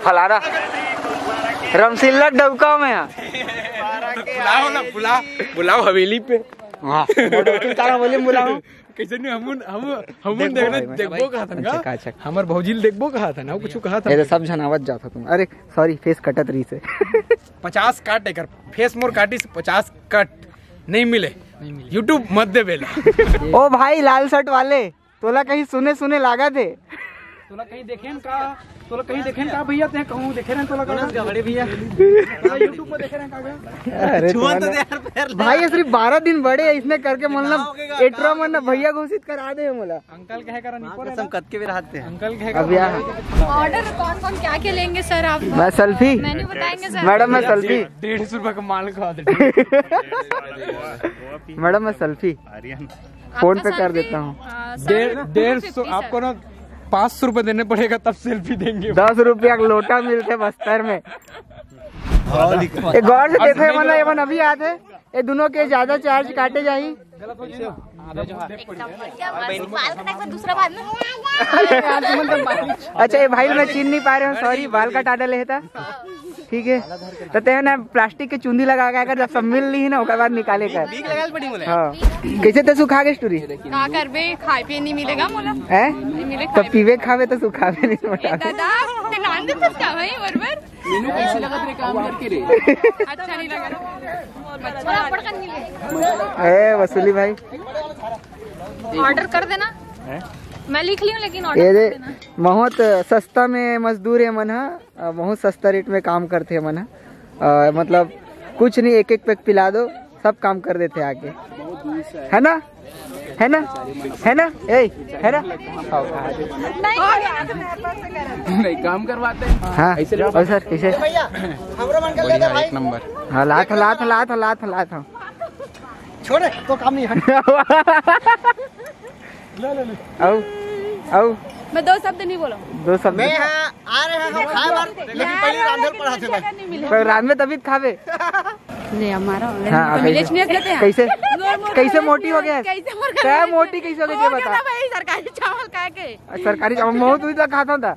फलाना रमसिल्ला डबका में बुलाओ ना, बुलाओ हवेली पे। हाँ बोले बुलाओ कैसे नहीं हम देखबो कहा था ना, हमार भौजील देखबो कहा था ना, कुछ कहा था। ये सब झनावत जाता तुम। अरे सॉरी फेस कटत रही से 50 काट एकर फेस मोर काटी से 50 कट नहीं मिले यूट्यूब मत दे बेला। ओ भाई लाल शर्ट वाले तोला कहीं सुने लागा थे। तोला कहीं देखेन का भैया ते कहूं देखे रहे तोला का बड़े भैया यूट्यूब पे देखे रहे का। अरे तो भाई ये सिर्फ 12 दिन बड़े है इसने करके मतलब एट्रो मन भैया घोषित करा दे मोला। अंकल कहे करा निको रे सब कद के भी रहते हैं। अंकल कहे अब यार ऑर्डर कौन क्या क्या लेंगे सर आप? मैं सेल्फी मेन्यू बताएंगे सर। मैडम मैं सेल्फी 150 रुपए का माल खा दे। मैडम मैं सेल्फी फोन पे कर देता हूँ। 150 आपको ना 500 रुपए देने पड़ेगा तब सेल्फी देंगे। 10 रुपया का लोटा मिलते बस्तर में। एक गौर से देखो ये मन अभी आते ये दोनों के ज्यादा चार्ज काटे जाही। दूसरा बात अच्छा ये भाई मैं चीन नहीं पा रहे हूँ सॉरी बाल का टाटा लेता ठीक है तो ते ना प्लास्टिक के चुंदी लगा कर जब सब मिल ली ना उसके बाद निकाले कर। हाँ कैसे तो सुखा के स्टोरी का करबे खाए पिए नहीं मिलेगा मोला है नहीं मिले तो पीवे खावे तो सुखावे नहीं मोटा दादा ते नान दे का भाई बराबर मेनू कैसे लगा रे काम करके रे अच्छा नहीं लगा अच्छा पड़ कर मिले ए वसूली भाई ऑर्डर कर देना मैं लिख ली हूँ लेकिन ये ऑर्डर दे कर देना। बहुत सस्ता में मजदूर है मन बहुत सस्ता रेट में काम करते हैं मन मतलब कुछ नहीं एक पैक पिला दो सब काम कर देते आगे है ना है ना है ना है ना नहीं काम करवाते हैं। हाँ और सर कैसे एक नंबर। हाँ लात छोड़े तो काम नहीं है। आओ मैं 2 शब्द नहीं बोला। 2 शब्द मैं आ रहे हैं खाए बार लेकिन पहले रांधल पड़ा थे भाई पर रात में तभी खावे। ले हमारा हाँ कैसे मोटी हो गया क्या मोटी कैसे हो गई बता। सरकारी चावल खा के सरकारी चावल मैं तू तो खाता था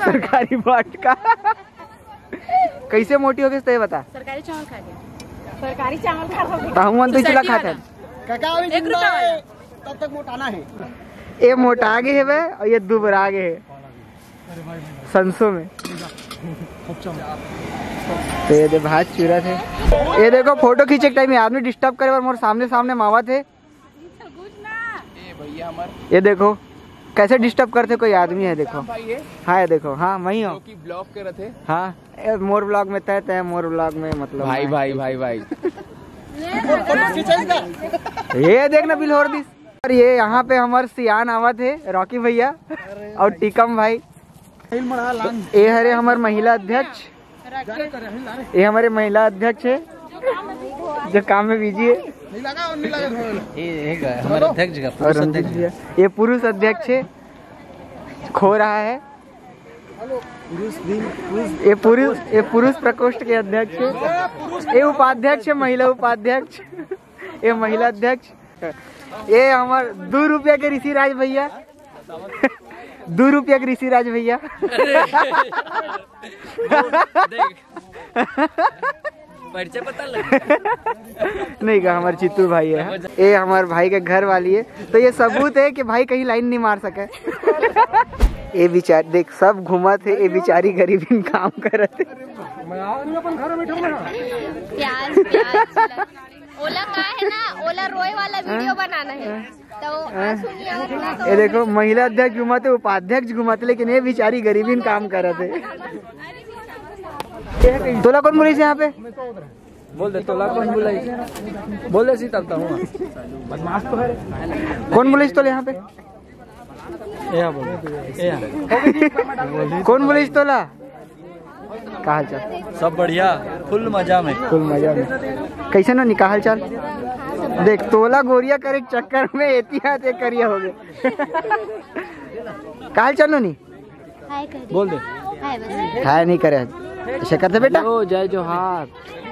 सरकारी बाट का कैसे मोटी हो गई तो बता। सरकारी चावल खा के सरकारी चावल खा हम तो चिला खाता काका अभी जिंदा है तब तक मोटाना है। ये मोटा आगे है वह और ये दुबरा आगे है संसो में। तो ये दे भात चूरा थे ये देखो फोटो खींचे के टाइम आदमी डिस्टर्ब करे और मोर सामने मावा थे ये देखो कैसे डिस्टर्ब करते कोई आदमी है देखो। हाँ ये देखो हाँ मैं ही हूँ ब्लॉग कर रहे थे। हाँ मोर ब्लॉग में तय मोर ब्लॉग में मतलब भाई ये देखना बिल्होर दिस और ये यहाँ पे हमारे सियान आवा थे रॉकी भैया और टिकम भाई। ये हरे हमारे महिला अध्यक्ष ये हमारे महिला अध्यक्ष है जो काम में बिजी है। हमारे अध्यक्ष का और ये पुरुष अध्यक्ष है खो रहा है। ये पुरुष प्रकोष्ठ के अध्यक्ष है। ये उपाध्यक्ष है महिला उपाध्यक्ष ये महिला अध्यक्ष। ये हमारे 2 रुपया के ऋषिराज भैया 2 रुपया के ऋषिराज भैया पता लगा नहीं का हमारे चित्तू भाई है। ये हमारे भाई के घर वाली है तो ये सबूत है कि भाई कहीं लाइन नहीं मार सके। ये बेचारी देख सब घुमा थे ये बेचारी गरीब काम कर रहे थे। प्याज ओला का है ना ओला रोए वाला वीडियो बनाना है तो ये देखो महिला अध्यक्ष घुमाते उपाध्यक्ष घुमाते लेकिन ये बेचारी गरीबी काम कर रहे थे। तोला कौन बोली यहाँ पे बोल दे तोला कौन बुलाई बोल दे सीता हूँ बदमाश तो है। कौन बोले तो यहाँ पे कौन बोले तोला का हाल चाल सब बढ़िया फुल मजा में कैसे ना निकाल चाल देख तोला गोरिया करे चक्कर में एहतियात करिया हो गए। काल चलो नहीं बोल दे हाय नहीं करे ऐसे करते बेटा जय जोहार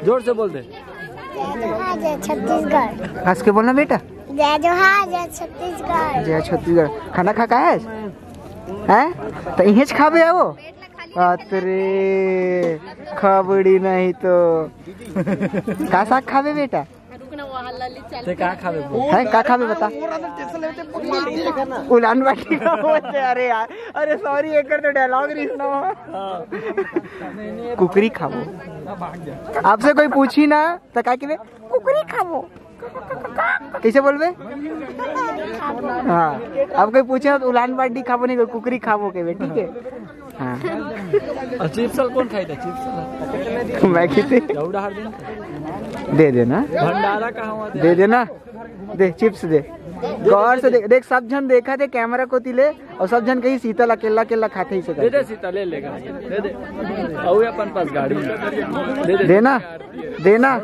जोर से बोल दे जय छत्तीसगढ़ हंस के बोलना बेटा जय जोहार जय छत्तीसगढ़ जय छत्तीसगढ़। खाना खा का है हैं तो इहेच खाबे है वो। अतरे खबड़ी नहीं तो का साग खाबे बेटा ते का खाबे है का खाबे बता। उलान बाटी का बोलते। अरे यार अरे सॉरी एक तो डायलॉग रीस ना कुकरी खाबो। आपसे कोई पूछी ना तो का के कुकरी खाबो कैसे बोलबे। हाँ अब कोई पूछे तो उलान बाटी खाबो नहीं कुकरी खाबो के ठीक है। हाँ और चिप्स कौन खाई था चिप्स मैं किते दौड़ा हर दिन दे देना भंडारा कहाँ दे देना दे चिप्स दे गौर से देख सब जन देखा थे कैमरा को तिले और सब जन कहीं शीतल अकेला अकेला खाते ही से दे दे सीता ले लेगा दे दे और अपन पास गाड़ी दे दे देना देना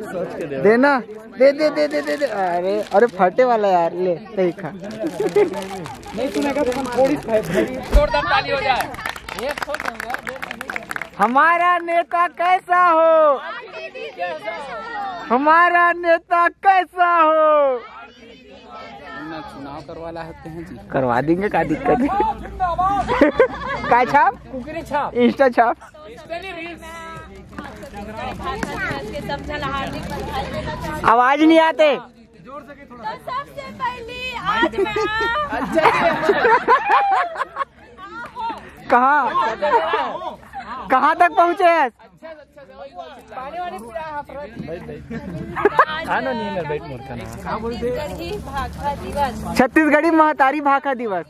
देना दे दे दे दे दे दे। अरे अरे फटे वाला यार ले सही खा नहीं सुनेगा तो हम थोड़ी जोरदार ताली हो जाए। हमारा नेता कैसा हो हमारा नेता कैसा हो। चुनाव करवाला होते हैं जी करवा देंगे का दिक्कत है। का छाप कुकरी छाप इंस्टा छाप आवाज नहीं आते। सबसे पहले आज मैं कहाँ तक पहुँचे हैं। छत्तीसगढ़ी महतारी भाखा दिवस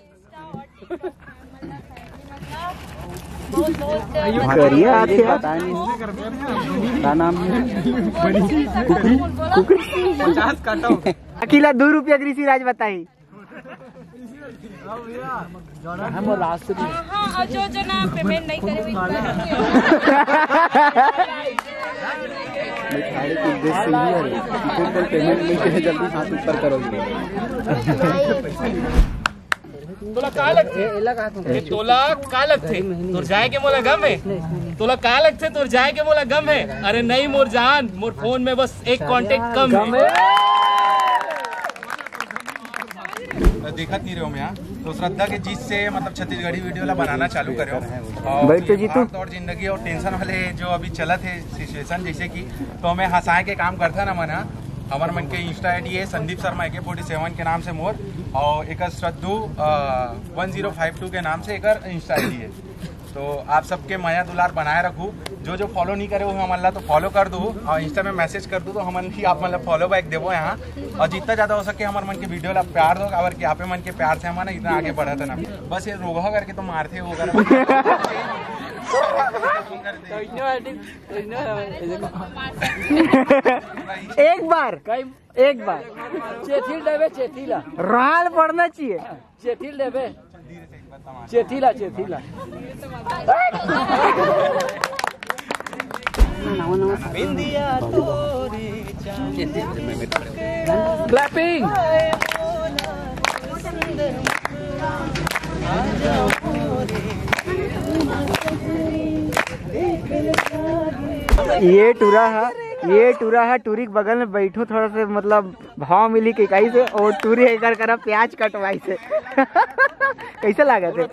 अकेला 2 रुपया कृषि राज बताई। हम रास्ते जो ना पेमेंट नहीं करे पेमेंट नहीं करे जल्दी हाथ ऊपर करोगे। तोला का लगथे तोला का लगथे तोर जाए के मोला गम है। तोला का लगथे तोर जाए के मोला गम है। अरे नहीं मोर जान मोर फोन में बस एक कांटेक्ट कम है। देखत नहीं रहो मैं यहाँ तो श्रद्धा के जीत से मतलब छत्तीसगढ़ी वीडियो ला बनाना चालू करे और जिंदगी और टेंशन वाले जो अभी चलत है सिचुएशन जैसे कि तो हमें हंसाए के काम करता ना मना हमारे मन के इंस्टा आईडी है संदीप शर्मा AK47 के नाम से मोर और एक श्रद्धू 1052 के नाम से एक इंस्टा आईडी है। तो आप सबके माया दुलार बनाए रखूँ। जो जो फॉलो नहीं करे वो हम अल्लाह तो फॉलो कर दूँ और इंस्टा में मैसेज कर दूँ तो हम ही आप मतलब फॉलो बैक देवो यहाँ और जितना ज़्यादा हो सके हमारे मन के वीडियो ला प्यार दो अगर कि आप मन के प्यार से हमारा इतना आगे बढ़ा था ना बस ये रोगा करके तो मारते हो एक बार चेथिल देवे चेथिला राल पड़ना चाहिए। चेथिल देवे चेथिला चेथिला क्लैपिंग ये टूरा है टूरी के बगल में बैठो थोड़ा से मतलब भाव मिली के कहीं से और टूरी एक करा प्याज कटवाई से कैसे लगा थे।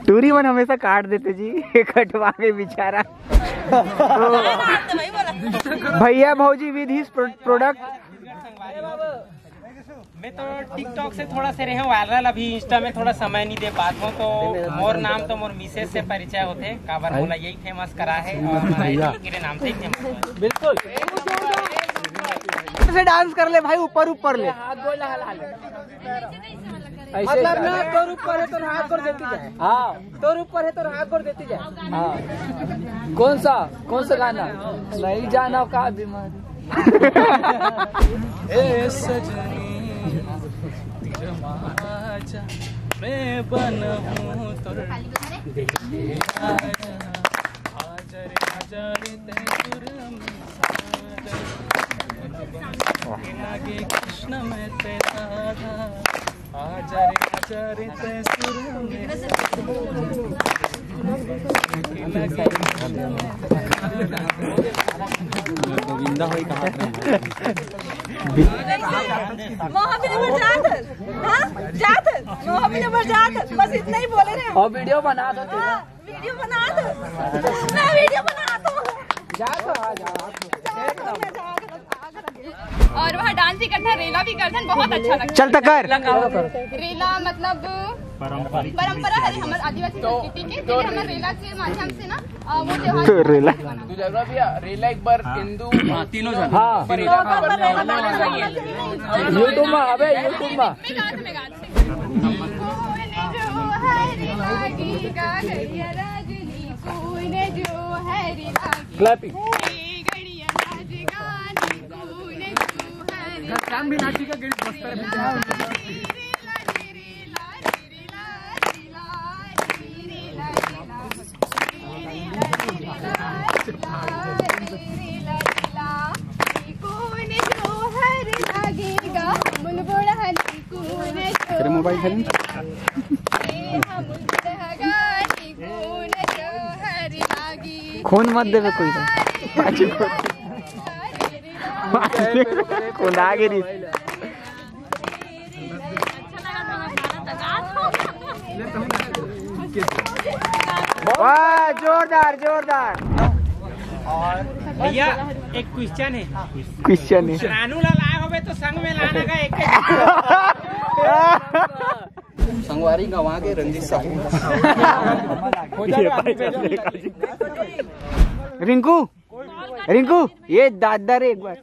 टूरी मन हमेशा काट देते जी कटवा के बेचारा। भैया भौजी विद हिज प्रोडक्ट। मैं तो टिकटॉक से थोड़ा से रहे वायरल अभी इंस्टा में थोड़ा समय नहीं दे पाता हूँ तो मोर नाम तो मोर मिसेज से परिचय होते काबर बोला यही फेमस करा है और मेरे नाम से ही फेमस। बिल्कुल से डांस कर ले भाई ऊपर ऊपर ले मतलब ना तोर ऊपर है तो हाथ कर देती जाए। हाँ तोर ऊपर है तो हाथ कर देती जाए। हाँ कौन सा गाना नहीं जाना का बीमारी ए सजनी मैं बन हूँ तोर कृष्ण में तेरा आजा रे तैसूर में गोविंदा होई कहा बस इतना ही बोले रहे। और वीडियो बना दो वीडियो बना दो मैं वीडियो बना दो और वहाँ डांस भी करते हैं, रेला भी करते हैं, बहुत अच्छा लगता है। चलता कर रेला मतलब परंपरा है हमारे आदिवासी संस्कृति के, तो हमारे रेला के माध्यम से ना वो त्योहार तो रेला रेला एक बार हिंदू तीनों जन यूट्यूब में अबे यूट्यूब में क्लैपिंग भी नाची का गिरी बस्तर तेरे मोबाइल खाली खून मत देवे कोई खून आ गिरी वाह जोरदार जोरदार। भैया एक क्वेश्चन है, क्वेश्चन है रानू ला लाए होवे तो संग में लाने का एक संगवारी गवा के रंजीत साहू रिंकू रिंकू ये दादा रे एक बार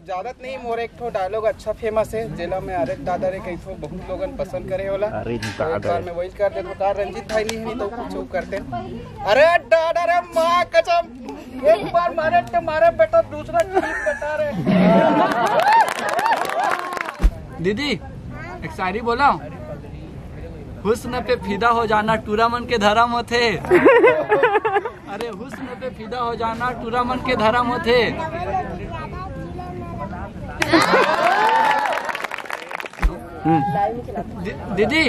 ज्यादा नहीं मोर एक ठो डायलॉग अच्छा फेमस है जेला में अरे दादा रे कई ठो बहुत लोगन पसंद करे होला। अरे दादा में वही कर दे तो कार रंजीत भाई नहीं तो कुछ करते अरे दादा रे मां कसम एक बार मारे तो मारे बेटा दूसरा ठीक बता रे। दीदी एक शायरी बोला, हुस्न पे फिदा हो जाना टूरा मन के धर्म होते। अरे हुस्न पे फिदा हो जाना टूरा मन के धर्म होते। दीदी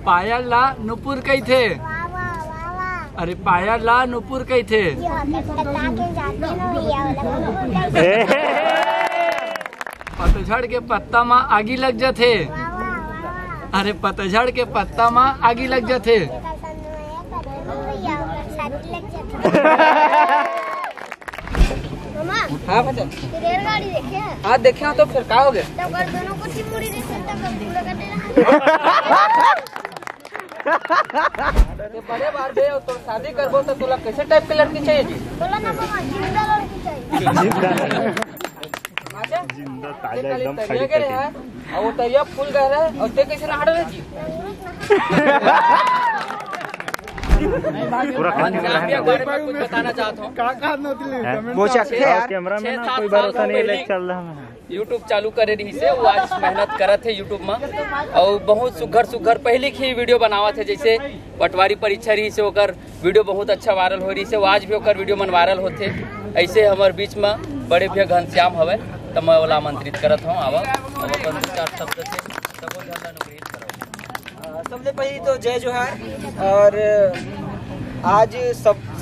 पायल ला नुपुर कही थे। अरे पायल ला नुपुर कही थे। पतझड़ के पत्ता माँ आगी लग जाते। अरे पतझड़ के पत्ता माँ आगी लग जाते। हाँ बच्चा रेलगाड़ी देखे हैं? हाँ देखे हो तो फिर क्या हो गया? तो अगर दोनों को चिमुड़ी दे सकता तो पूरा कर देना। बड़े बार दे तो शादी करबो तो तुला कैसे टाइप के लड़की चाहिए जी? बोला ना मामा जिंदा लड़की चाहिए। जिंदा ताजा एकदम तरिया के रहा है और वो तरिया फूल गया है और ते कैसे नहा रहे जी? पूरा बताना चाहता हूँ वो चक्के यार कैमरा में ना कोई भरोसा नहीं चल रहा है। यूट्यूब चालू करे रही से वो आज मेहनत करत है यूट्यूब में और बहुत सुघर सुघर पहले ही वीडियो बनावा थे। जैसे पटवारी परीक्षा रही से होकर वीडियो बहुत अच्छा वायरल हो रही से वो आज भी होकर वीडियो मन वायरल होते। ऐसे हमारे बीच में बड़े भैया घनश्याम हवे तो मैं वाला आमंत्रित करत हूँ। आवा शब्द से सबसे पहले तो जय जोहार और आज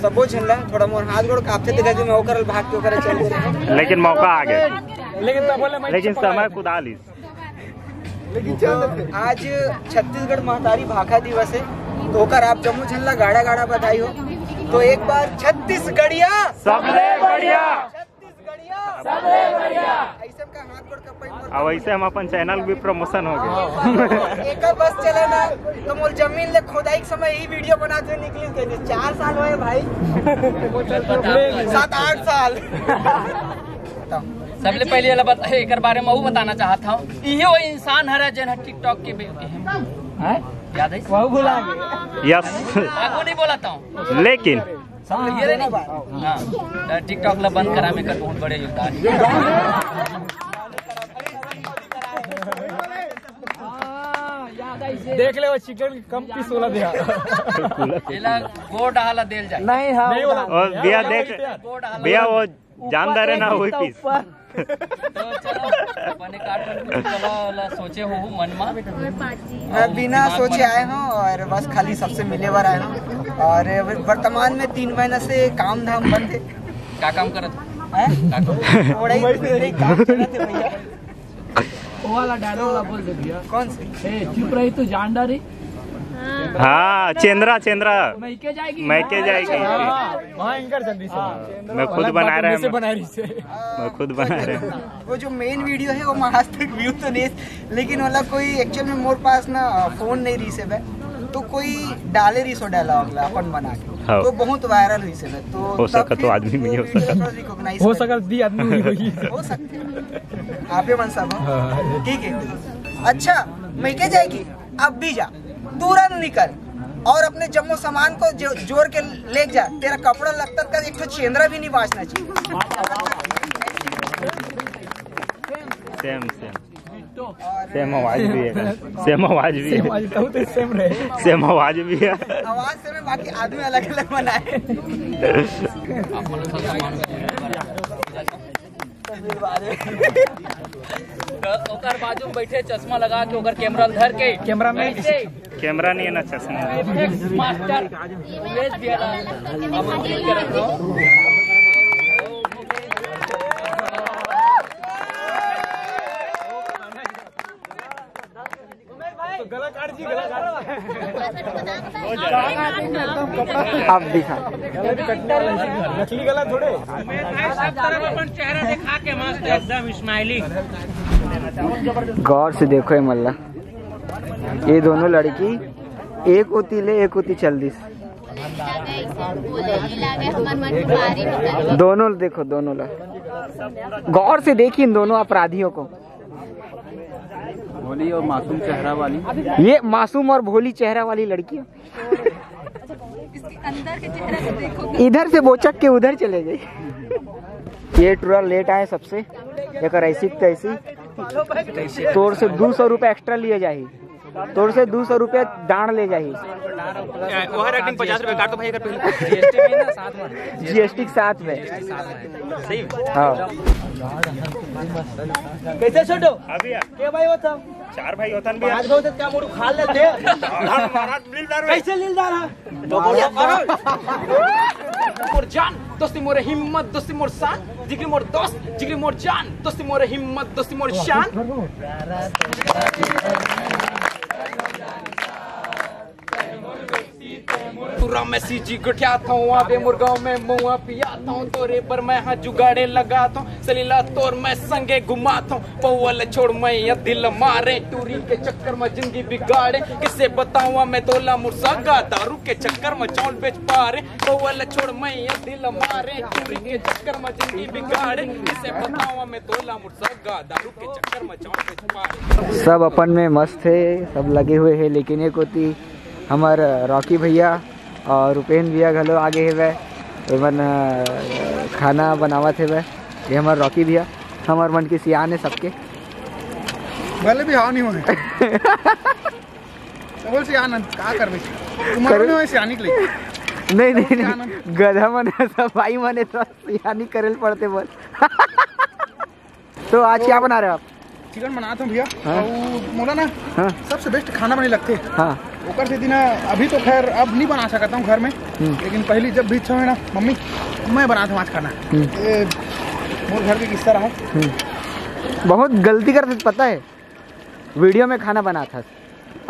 सबो झंडा थोड़ा मोर हाथ गोड़ काफते दिखा जो मैं होकर भाग के होकर चल गए लेकिन मौका आ गया लेकिन समय खुदा ली। आज छत्तीसगढ़ महतारी भाखा दिवस है तो होकर आप जम्मू झंडा गाड़ा गाड़ा बधाई हो। तो एक बार छत्तीसगढ़िया सबले बढ़िया सबले बढ़िया ऐसे का हाथ गोड़ का पैर अब ऐसे हम अपन चैनल भी प्रमोशन हो गया। एक बस चले ना तो मोल जमीन ले खोदाई के समय ही वीडियो बनाते निकली गए 4 साल हुए भाई 7-8 साल। सबले पहले एक बारे में वो बताना चाहता हूँ ये वो इंसान है जन टिकटॉक के याद है वो भुला यस आगो नहीं बोलाता हूँ लेकिन ये नहीं टिकटॉक ला बंद करा में कर बहुत बड़े योगदान देख ले वो चिकन कम पीस वाला दिया गोड़ डाला देल जाए नहीं हाँ और भैया देख भैया वो जानदार है ना वही पीस तो चलो अपने काट सोचे हो मन में? मैं बिना सोचे आए हूँ और बस खाली सबसे मिले बार आए हूँ। और वर्तमान में 3 महीना से काम धाम बंद है। क्या काम करत? थोड़ा ही काम करते भैया। वो वाला डायलॉग बोल दे भैया। कौन से? चुप रही तो जान डारी। हाँ चेंद्रा मैके जाएगी। मैं खुद बना रहा हूँ। मैं खुद बना रहा हूँ। वो जो मेन वीडियो है वो आज तक व्यू तो नहीं, लेकिन मतलब कोई एक्चुअल में मोर पास ना फोन नहीं रिसीव है, तो कोई डाले रिसो डायलॉग अपन बना के तो बहुत वायरल हुई से। तो हो सका तो आदमी में हो सका दी आदमी हो सकते आप मन सब ठीक है। अच्छा मैके जाएगी, अब भी जा, तुरंत निकल और अपने जम्मू सामान को जोड़ के ले जा। तेरा कपड़ा लगता का एक तो चेंद्रा भी नहीं बाचना चाहिए। सेम आवाज भी है। सेम आवाज भी है। सेम आवाज भी है। आवाज से में बाकी आदमी अलग अलग बनाए। ओकर बाजू में बैठे चश्मा लगा के ओकर कैमरा धर के कैमरा में कैमरा नहीं है ना, चश्मा। मास्टर उमेश भैया आमंत्रित करत हो। आप दिखा नकली गला थोड़े चेहरा दिखा के मस्त एकदम स्माइलिंग। गौर से देखो ये मल्ला, ये दोनों लड़की एक होती ले एक होती चल दी। दोनों देखो, दोनों गौर से देखी इन दोनों अपराधियों को। भोली और मासूम चेहरा वाली, ये मासूम और भोली चेहरा वाली लड़की अंदर के चेहरे को देखो। इधर से बोचक के उधर चले गए। ये टूरा लेट आए सबसे, एक ऐसी तैसी तोर से 200 रुपए एक्स्ट्रा लिए जाही, तोर से 200 रुपए दांड ले जाही। 50 रुपए काट दो भाई। जीएसटी के साथ में सही। हाँ कैसे छोटो अभी के भाई होता 4 भाई होता भी। आज बहुत क्या मोड़ खा लेते कैसे लीलदार है मोर जान दोस्ती मोर हिम्मत दोस्ती मोर शान, जिगरी मोर दोस्त जिगरी मोर जान, दोस्ती मोर हिम्मत दोस्ती मोर शान। पूरा मैं सीजी गठियाता हूँ, आबे मुर्गाओं में मुआ पियाता हूँ, तोरे पर मैं हाथ जुगाड़े लगाता हूँ, सलीला तोर मैं संगे घुमाता हूँ, पौवल छोड़ मैं या दिल मारे, टूरी के चक्कर में जिंदगी बिगाड़े, किसे बताऊँ मैं तोला मुर्सागा, दारू के चक्कर में चावल बेच पारे, पौवल छोड़ मैं या दिल मारे, टूरी के चक्कर में जिंदगी बिगाड़े, किसे बताऊँ मैं तोला मुर्सागा, दारू के चक्कर में चावल बेच पारे। सब अपन में मस्त है, सब लगे हुए हैं, लेकिन एक होती हमार रॉकी भैया और रुपेन भैया घलो आगे है वह एवं खाना बनावा थे वह। ये हमारे रॉकी भैया हमारे मन के सियान है सबके। भले भी हाँ नहीं हुए बोल सियान क्या कर रही तुम्हारे सियानी के लिए नहीं नहीं नहीं गधा मने सब भाई मने तो सियानी करेल पड़ते बोल। तो आज क्या बना रहे हो आप? चिकन बनाता हूँ भैया। हाँ? मोला ना हाँ? सबसे बेस्ट खाना बने लगते। हाँ ओकर से दिन अभी तो खैर अब नहीं बना सकता हूँ घर में, लेकिन पहली जब भी इच्छा हुई ना मम्मी मैं बनाता हूँ आज खाना। मोर घर के किस्सा रहा बहुत गलती करते पता है, वीडियो में खाना बना था।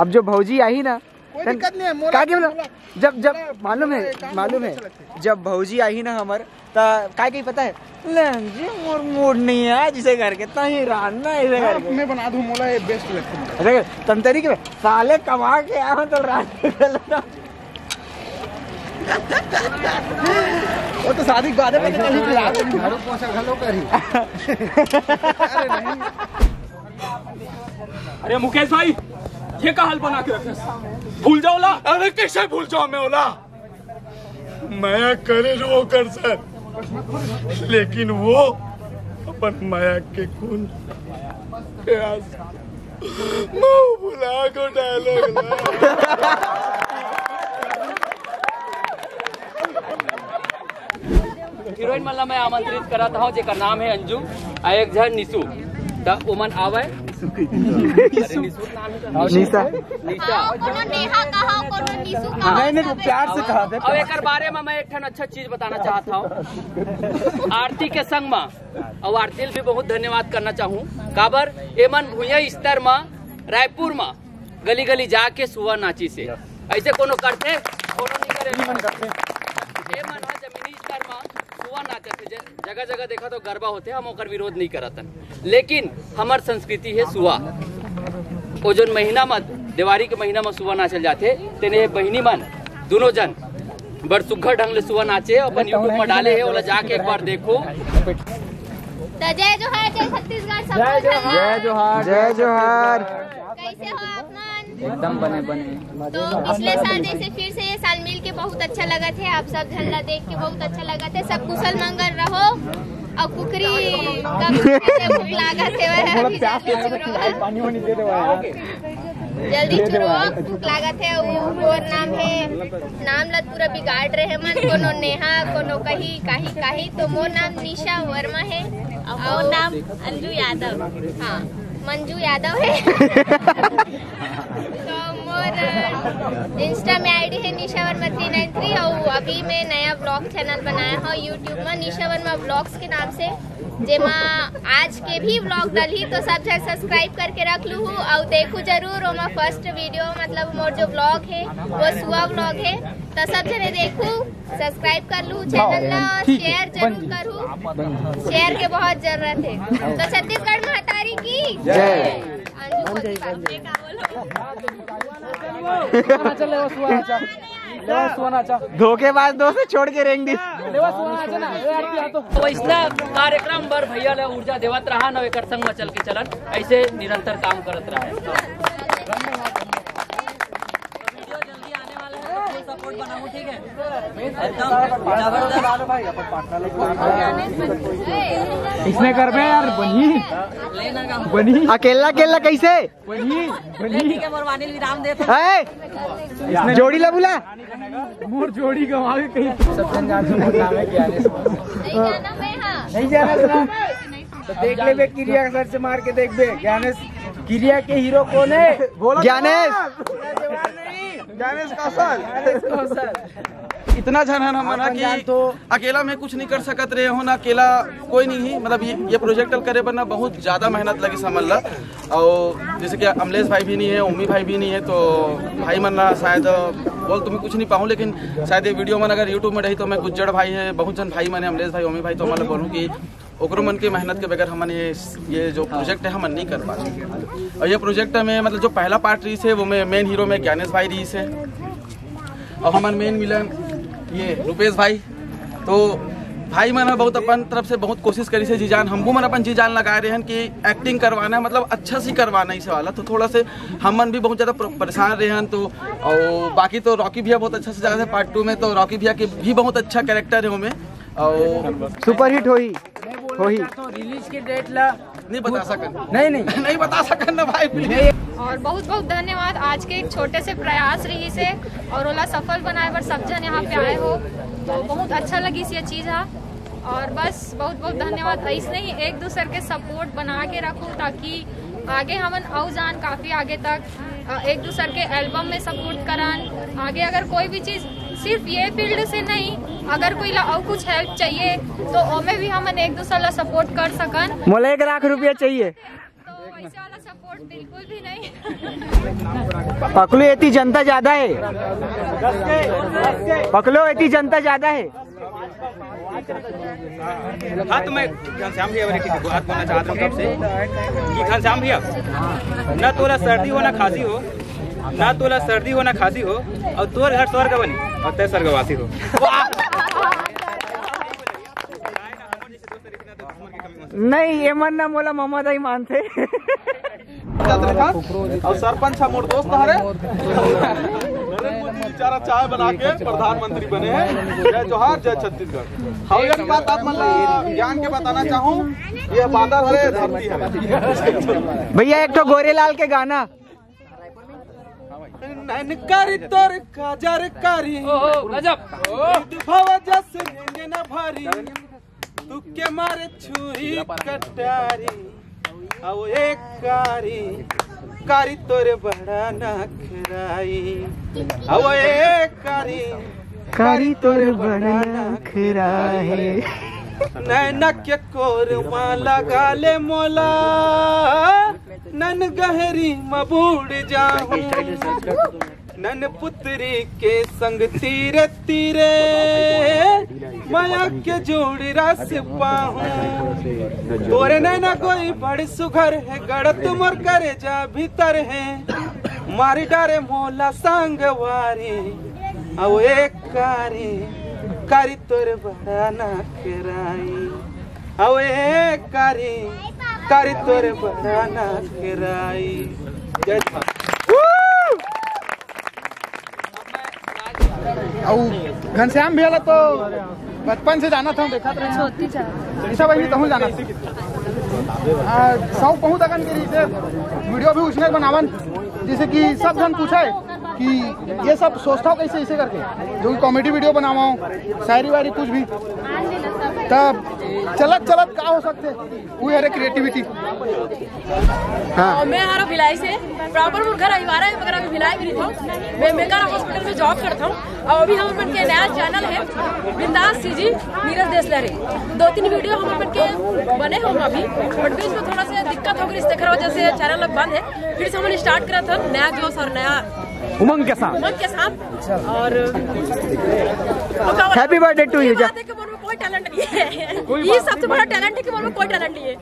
अब जो भौजी आई ना कोई दिक्कत नहीं है क्या बोला, जब मालूम है जब भौजी आई ना हमार क्या कही पता है, मोर मूड नहीं है जिसे करके तही रहना ऐसे करके मैं बना दूँ मोला ये बेस्ट लगता है। तंतरी के साले कमा के आया तो रात वो तो शादी के बाद घरों पहुंचा घलो करी। अरे मुकेश भाई ये का हाल बना के रखे, भूल जाओ ला। अरे कैसे भूल जाओ मैं ओला, माया करे रो कर सर, लेकिन वो अपन माया के खून भुला को डायलॉग हीरोइन मतलब मैं आमंत्रित करा था जेकर नाम है अंजू, एक जन निशु, तब ओमन आवे निशा कोनो नेहा कहा कोनो निशु कहा नहीं प्यार से कहा थे। अब एक बारे में मैं एक अच्छा चीज बताना चाहता हूँ। आरती के संग में और आरती भी बहुत धन्यवाद करना चाहूँ। काबर एमन भूया स्तर में रायपुर में गली गली जाके सुबह नाची से ऐसे कोनो करते कोनो नहीं करे। एमन जमीनी स्तर में सुबह नाचे थे, जगह जगह देखा तो गरबा होते हम ओकर विरोध नहीं करतन, लेकिन हमार संस्कृति है सुबह। वो जो महीना में दिवाली के महीना में सुबह नाचल जाते तेने बहनी मन दोनों जन बड़ सुघर ढंग ले सुबह नाचे अपन यूट्यूब में डाले है, ओला जाके एक बार देखो। तो जय जोहार, जय छत्तीसगढ़, सब जय जोहार, जय जोहार। कैसे हो आप मन? एकदम बने बने। तो पिछले साल जैसे फिर से ये साल मिल के बहुत अच्छा लगा थे। आप सब झंडा देख के बहुत अच्छा लगा थे। सब कुशल मंगल रहो और कुकरी भूख लागत है जल्दी शुरू भूख लागत है। और नाम है नाम लत पूरा बिगाड़ रहे मन, कोनो नेहा कोनो कही काही काही। तो मोर नाम निशा वर्मा है और नाम अंजू यादव। हाँ मंजू यादव है। तो मोर इंस्टा में आईडी है निशा वर्मा 393 और अभी मैं नया ब्लॉग चैनल बनाया हूँ यूट्यूब में निशा वर्मा ब्लॉग्स के नाम से, जेमा आज के भी ब्लॉग डाली। तो सब जन सब्सक्राइब करके रख लू और देखू जरूर। और फर्स्ट वीडियो मतलब मोर जो ब्लॉग है वो सुबह ब्लॉग है, तो सब जने देखू सब्सक्राइब कर लू चैनल ला और शेयर जरूर करूँ। शेयर के बहुत जरूरत है। तो छत्तीसगढ़ महतारी की जय। धोखेबाज दो से छोड़ के रेंग दी। तो इसला कार्यक्रम बर भैया ले ऊर्जा देवत रहा न एकर संग में चल के चलन ऐसे निरंतर काम करत रहा है। वीडियो जल्दी आने वाला है तो फुल सपोर्ट बनाऊं, ठीक है? इसने कर में यार बनी अकेला अकेला कैसे बनी के मरवाने विराम देते है? जोड़ी ला बुला मोर जोड़ी गवा के कहीं सब जन जान मोर नाम है ज्ञानेश। नहीं जाना तो देख ले बे क्रिया सर से मार के देख बे ज्ञानेश क्रिया के हीरो कौन है? ज्ञानेश ज्ञानेश कौशल। इतना झनहन हमना कि अकेला में कुछ नहीं कर सकत रहे हो ना, अकेला कोई नहीं ही। मतलब ये प्रोजेक्ट करे पर ना बहुत ज्यादा मेहनत लगी समझ ला। और जैसे कि अमलेश भाई भी नहीं है, उम्मी भाई भी नहीं है, तो भाई मन ना शायद बोल तुम्हें कुछ नहीं पाऊँ, लेकिन शायद ये वीडियो मन अगर यूट्यूब में रही तो मैं गुज्जर भाई है, बहुत जन भाई मन है, अमलेश भाई उम्मी भाई, तो मैं बोलूँ कि ओकरो मन की मेहनत के बगैर हमन ये जो प्रोजेक्ट है हमन नहीं कर पाते। और ये प्रोजेक्ट में मतलब जो पहला पार्ट रही है वो में मेन हीरो में ज्ञानेश भाई रही है और हमन मेन विलन ये रुपेश भाई। तो भाई मन बहुत अपन तरफ से बहुत कोशिश करी से जी जान, हमको मन अपन जी जान लगाए रहे हैं कि एक्टिंग करवाना है, मतलब अच्छा सी करवाना इसे वाला। तो थोड़ा से हमन भी बहुत ज़्यादा परेशान रहे हैं। तो और बाकी तो रॉकी भैया बहुत अच्छा से जगह थे पार्ट 2 में, तो रॉकी भैया के भी बहुत अच्छा कैरेक्टर है उनमें और सुपर हिट होई। तो रिलीज की डेट ला नहीं बता सकन, नहीं बता सकन ना भाई। और बहुत बहुत धन्यवाद आज के एक छोटे से प्रयास रही से और ओला सफल बनाए पर सब जन यहाँ पे आए हो, तो बहुत अच्छा लगी ये चीज़ है। और बस बहुत बहुत धन्यवाद। ऐसे ही एक दूसरे के सपोर्ट बना के रखो ताकि आगे हमन और जान काफ़ी आगे तक एक दूसरे के एल्बम में सपोर्ट करान। आगे अगर कोई भी चीज़ सिर्फ ये फील्ड से नहीं, अगर कोई और कुछ हेल्प चाहिए तो ओमे भी हमन एक दूसरे ला सपोर्ट कर सकन। मोला 1 लाख रुपया चाहिए तो वैसे वाला सपोर्ट बिल्कुल भी नहीं। पकलो इतनी जनता ज्यादा है, पकलो इतनी जनता ज्यादा है। हाँ तो मैं घनश्याम भैया बात बोलना चाहता हूँ आपसे कि घनश्याम भैया ना तोला सर्दी हो ना खांसी हो, ना तोला सर्दी हो ना खांसी हो, और तोर घर स्वर्ग बनी और तय स्वर्गवासी हो। नहीं ये मन ना मोला मोहम्मद ही मानते। और सरपंच मोर दोस्त हरे बेचारा चाय बना के प्रधानमंत्री बने हैं। जय जोहार, जय छत्तीसगढ़। और एक बात आप मतलब ज्ञान के बताना चाहूँ, ये बादल हरे धरती है। भैया एक तो गोरेलाल के गाना तोर काजर कारी भारी तू के मारे छुरी कटारी अब एक कारी कारी तोरे बड़ा नखराई अब एक कारी कारी तोरे बड़ा नखराई नैना के कोर माला गाले मोला नन गहरी मबूड़ जाऊं नन पुत्री के संग तीरे तीरे माया के जोड़ी रस पाऊं तोरे नैना कोई बड़ी सुघर है गड़त मोर करे जा भीतर है मारी डारे मोला संगवारी अब एक कारी कारी तोरे बड़ा नखराई अब एक कारी कारी तोरे बड़ा नखराई। जय घनश्याम भी वाला तो बचपन से जाना था, देखा था ऐसा वही कहूँ जाना सौ पहुँच अगन के लिए वीडियो भी उसने बनावन, जैसे कि सब जन पूछे कि ये सब सोचता हूँ कैसे ऐसे करके, जो कि कॉमेडी वीडियो बनावा शायरी वायरी कुछ भी, तब चलत चलत का हो सकते वो है क्रिएटिविटी। हाँ। मैं आ रहा भिलाई से, प्रॉपर मुझ घर अहिवारा है मगर अभी भिलाई भी नहीं था। मैं मेगा हॉस्पिटल में जॉब करता हूँ और अभी हम अपन के नया चैनल है बिंदास सीजी नीरज देसलरी, 2-3 वीडियो हम अपन के बने हम अभी, बट बीच में थोड़ा सा दिक्कत हो गई, इसके वजह से चैनल अब बंद है। फिर से हमने स्टार्ट करा था नया जोश और नया उमंग के साथ और हैप्पी बर्थडे टू यू। कोई टैलेंट नहीं है, ये सबसे बड़ा टैलेंट है कि मन में कोई टैलेंट नहीं है।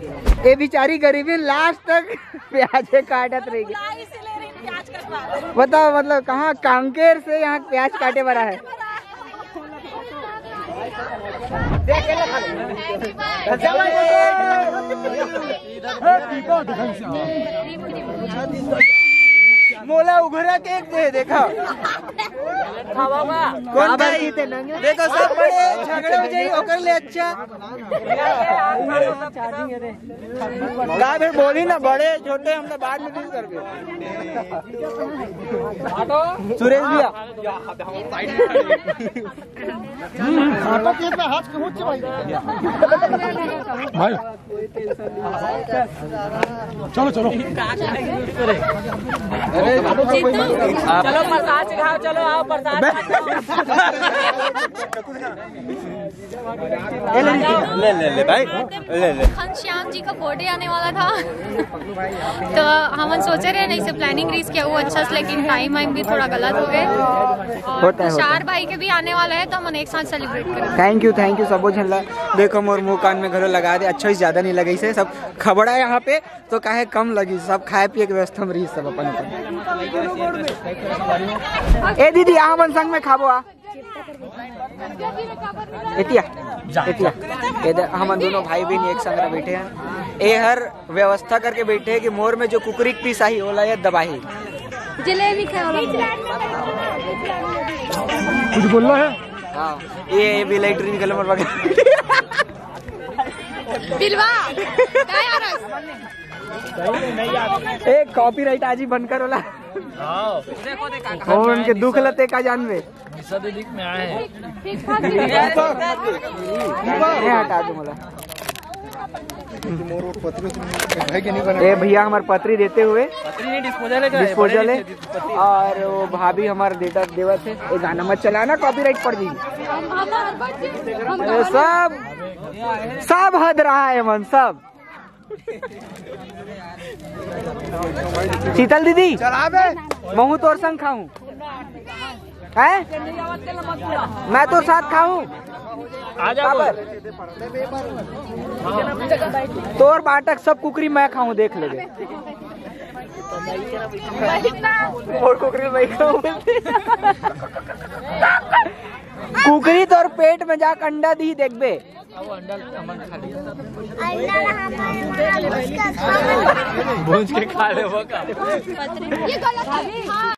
ये बेचारी गरीबी लास्ट तक प्याज काटत रहेगी। बताओ मतलब कहाँ कांकेर से यहाँ प्याज काटे वाला है। मोला उघरा केक दे देखा कौन भाई देखो सब बड़े झगड़े हो जाए ओकर ले अच्छा का फिर बोली ना बड़े छोटे हमने बाद में डील करके सुरेश भैया भाई चलो चलो चलो प्रसाद सिखाओ, चलो आओ प्रसाद ले भाई ले। घनश्याम जी का बर्थडे आने वाला था तो हम सोचे रहे नहीं से प्लानिंग रीस किया वो अच्छा, लेकिन टाइम भी थोड़ा गलत हो गए और तुषार भाई के भी आने वाला है तो हम एक साथ सेलिब्रेट करेंगे। थैंक यू सब झल्ला देखो मोर मुँह कान में घरों लगा दे, अच्छा ही ज्यादा नहीं लगी से सब खबड़ा है यहाँ पे तो काहे कम लगी, सब खाए पिए के व्यवस्था में रही सब अपन। ए दीदी यहाँ मन संग में खाबो आ एतिया एतिया हम दोनों भाई बहन एक संग में बैठे हैं। ए हर व्यवस्था करके बैठे हैं कि मोर में जो कुकरी पीस आई होला या दबाही जलेबी कुछ बोल रहा है। हाँ ये भी लाइटर निकल मोर बगल बिलवा एक कॉपीराइट आज ही बनकर होला और उनके दुख लते का जानवे में आए हटा दो मला ए भैया हमारे पत्री देते हुए डिस्पोजल है और वो भाभी हमारे डेटा देवत है। ये गाना मत चलाना कॉपीराइट पड़ जाएगी। सब हद रहा है मन सब। शीतल दीदी महू तोर संग खाऊं है मैं तो साथ खाऊं तोर बाटक सब कुकरी मैं खाऊं देख ले और कुकरी मैं खाऊं कुकरी तोर पेट में जाक अंडा दी देखबे भूंज के खा ले वो का ये गलत है।